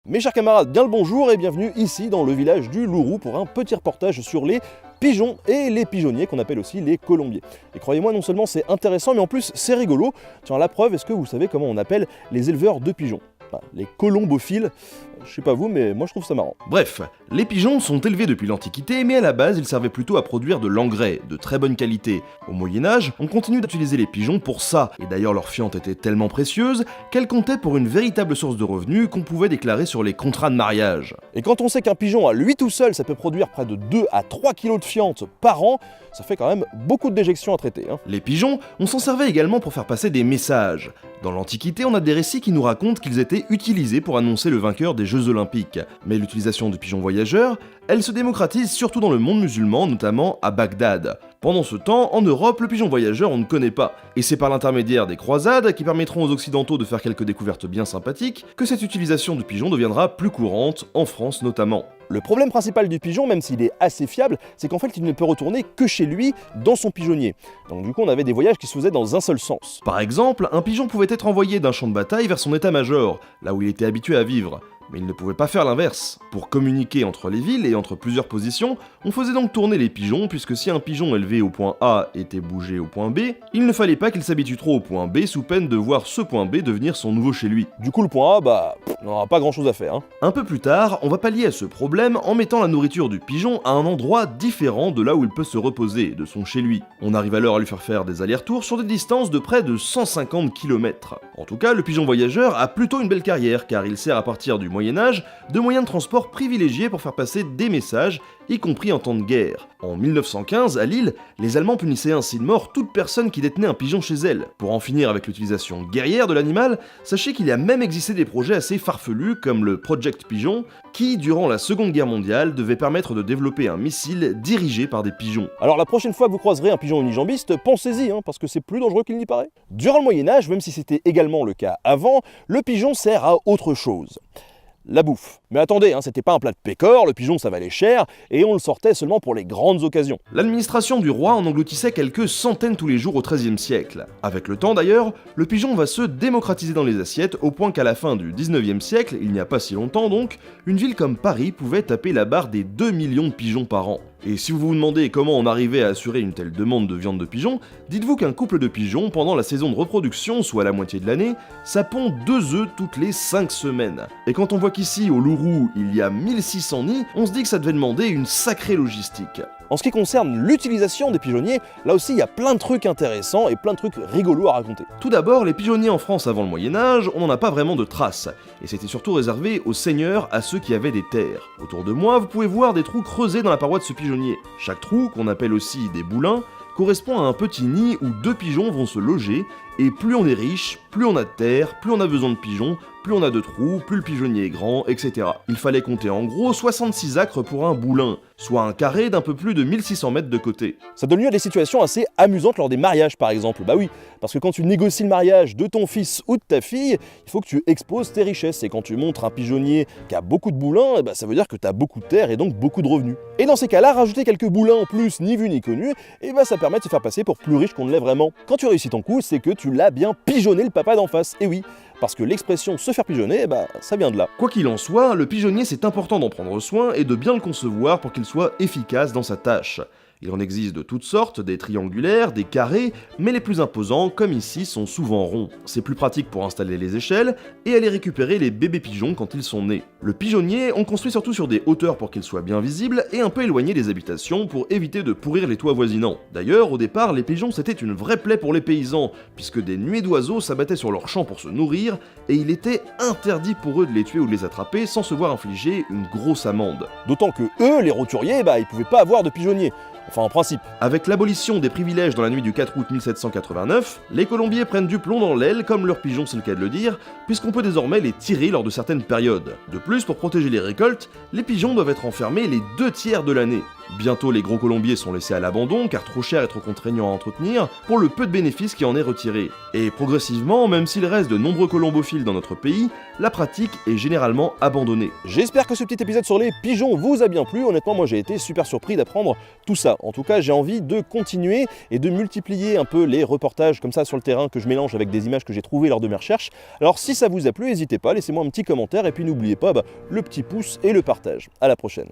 Mes chers camarades, bien le bonjour et bienvenue ici dans le village du Lourou pour un petit reportage sur les pigeons et les pigeonniers qu'on appelle aussi les colombiers. Et croyez-moi, non seulement c'est intéressant mais en plus c'est rigolo. Tiens, la preuve, est-ce que vous savez comment on appelle les éleveurs de pigeons? Les colombophiles, je sais pas vous, mais moi je trouve ça marrant. Bref, les pigeons sont élevés depuis l'Antiquité, mais à la base ils servaient plutôt à produire de l'engrais, de très bonne qualité. Au Moyen-Âge, on continue d'utiliser les pigeons pour ça, et d'ailleurs leur fiente était tellement précieuse qu'elle comptait pour une véritable source de revenus qu'on pouvait déclarer sur les contrats de mariage. Et quand on sait qu'un pigeon à lui tout seul, ça peut produire près de 2 à 3 kg de fiente par an, ça fait quand même beaucoup de déjections à traiter. Les pigeons, on s'en servait également pour faire passer des messages. Dans l'Antiquité, on a des récits qui nous racontent qu'ils étaient utilisés pour annoncer le vainqueur des Jeux Olympiques. Mais l'utilisation du pigeon voyageur, elle se démocratise surtout dans le monde musulman, notamment à Bagdad. Pendant ce temps, en Europe, le pigeon voyageur on ne connaît pas, et c'est par l'intermédiaire des croisades, qui permettront aux occidentaux de faire quelques découvertes bien sympathiques, que cette utilisation du pigeon deviendra plus courante, en France notamment. Le problème principal du pigeon, même s'il est assez fiable, c'est qu'en fait il ne peut retourner que chez lui, dans son pigeonnier. Donc du coup on avait des voyages qui se faisaient dans un seul sens. Par exemple, un pigeon pouvait être envoyé d'un champ de bataille vers son état-major, là où il était habitué à vivre. Mais il ne pouvait pas faire l'inverse. Pour communiquer entre les villes et entre plusieurs positions, on faisait donc tourner les pigeons, puisque si un pigeon élevé au point A était bougé au point B, il ne fallait pas qu'il s'habitue trop au point B sous peine de voir ce point B devenir son nouveau chez lui. Du coup le point A, on n'aura pas grand chose à faire. Un peu plus tard, on va pallier à ce problème en mettant la nourriture du pigeon à un endroit différent de là où il peut se reposer, de son chez lui. On arrive alors à lui faire des allers-retours sur des distances de près de 150 km. En tout cas, le pigeon voyageur a plutôt une belle carrière, car il sert à partir du Moyen-Âge de moyens de transport privilégiés pour faire passer des messages, y compris en temps de guerre. En 1915, à Lille, les Allemands punissaient ainsi de mort toute personne qui détenait un pigeon chez elle. Pour en finir avec l'utilisation guerrière de l'animal, sachez qu'il y a même existé des projets assez farfelus comme le Project Pigeon, qui, durant la Seconde Guerre mondiale, devait permettre de développer un missile dirigé par des pigeons. Alors la prochaine fois que vous croiserez un pigeon unijambiste, pensez-y, parce que c'est plus dangereux qu'il n'y paraît. Durant le Moyen-Âge, même si c'était également le cas avant, le pigeon sert à autre chose. La bouffe. Mais attendez, c'était pas un plat de pécore, le pigeon ça valait cher, et on le sortait seulement pour les grandes occasions. L'administration du roi en engloutissait quelques centaines tous les jours au XIIIe siècle. Avec le temps d'ailleurs, le pigeon va se démocratiser dans les assiettes au point qu'à la fin du XIXe siècle, il n'y a pas si longtemps donc, une ville comme Paris pouvait taper la barre des 2 millions de pigeons par an. Et si vous vous demandez comment on arrivait à assurer une telle demande de viande de pigeon, dites-vous qu'un couple de pigeons, pendant la saison de reproduction, soit la moitié de l'année, ça pond 2 œufs toutes les 5 semaines. Et quand on voit qu'ici, au Lourou, il y a 1600 nids, on se dit que ça devait demander une sacrée logistique. En ce qui concerne l'utilisation des pigeonniers, là aussi il y a plein de trucs intéressants et plein de trucs rigolos à raconter. Tout d'abord, les pigeonniers en France avant le Moyen-Âge, on n'en a pas vraiment de traces, et c'était surtout réservé aux seigneurs, à ceux qui avaient des terres. Autour de moi, vous pouvez voir des trous creusés dans la paroi de ce pigeonnier. Chaque trou, qu'on appelle aussi des boulins, correspond à un petit nid où 2 pigeons vont se loger, et plus on est riche, plus on a de terre, plus on a besoin de pigeons, plus on a de trous, plus le pigeonnier est grand, etc. Il fallait compter en gros 66 acres pour un boulin, soit un carré d'un peu plus de 1600 mètres de côté. Ça donne lieu à des situations assez amusantes lors des mariages par exemple. Bah oui, parce que quand tu négocies le mariage de ton fils ou de ta fille, il faut que tu exposes tes richesses, et quand tu montres un pigeonnier qui a beaucoup de boulins, ça veut dire que tu as beaucoup de terre et donc beaucoup de revenus. Et dans ces cas-là, rajouter quelques boulins en plus, ni vu ni connu, ça permet de se faire passer pour plus riche qu'on ne l'est vraiment. Quand tu réussis ton coup, c'est que tu l'as bien pigeonné le papa d'en face, et oui, parce que l'expression se faire pigeonner, ça vient de là. Quoi qu'il en soit, le pigeonnier c'est important d'en prendre soin et de bien le concevoir pour qu'il soit efficace dans sa tâche. Il en existe de toutes sortes, des triangulaires, des carrés, mais les plus imposants, comme ici, sont souvent ronds. C'est plus pratique pour installer les échelles et aller récupérer les bébés pigeons quand ils sont nés. Le pigeonnier, on construit surtout sur des hauteurs pour qu'il soit bien visible et un peu éloigné des habitations pour éviter de pourrir les toits voisinants. D'ailleurs, au départ, les pigeons c'était une vraie plaie pour les paysans, puisque des nuées d'oiseaux s'abattaient sur leurs champs pour se nourrir, et il était interdit pour eux de les tuer ou de les attraper sans se voir infliger une grosse amende. D'autant que eux, les roturiers, ils pouvaient pas avoir de pigeonniers. Enfin, en principe. Avec l'abolition des privilèges dans la nuit du 4 août 1789, les colombiers prennent du plomb dans l'aile, comme leurs pigeons c'est le cas de le dire, puisqu'on peut désormais les tirer lors de certaines périodes. De plus, pour protéger les récoltes, les pigeons doivent être enfermés les 2 tiers de l'année. Bientôt les gros colombiers sont laissés à l'abandon car trop cher et trop contraignant à entretenir pour le peu de bénéfices qui en est retiré. Et progressivement, même s'il reste de nombreux colombophiles dans notre pays, la pratique est généralement abandonnée. J'espère que ce petit épisode sur les pigeons vous a bien plu. Honnêtement, moi j'ai été super surpris d'apprendre tout ça. En tout cas, j'ai envie de continuer et de multiplier un peu les reportages comme ça sur le terrain que je mélange avec des images que j'ai trouvées lors de mes recherches. Alors si ça vous a plu, n'hésitez pas, laissez-moi un petit commentaire et puis n'oubliez pas le petit pouce et le partage. À la prochaine.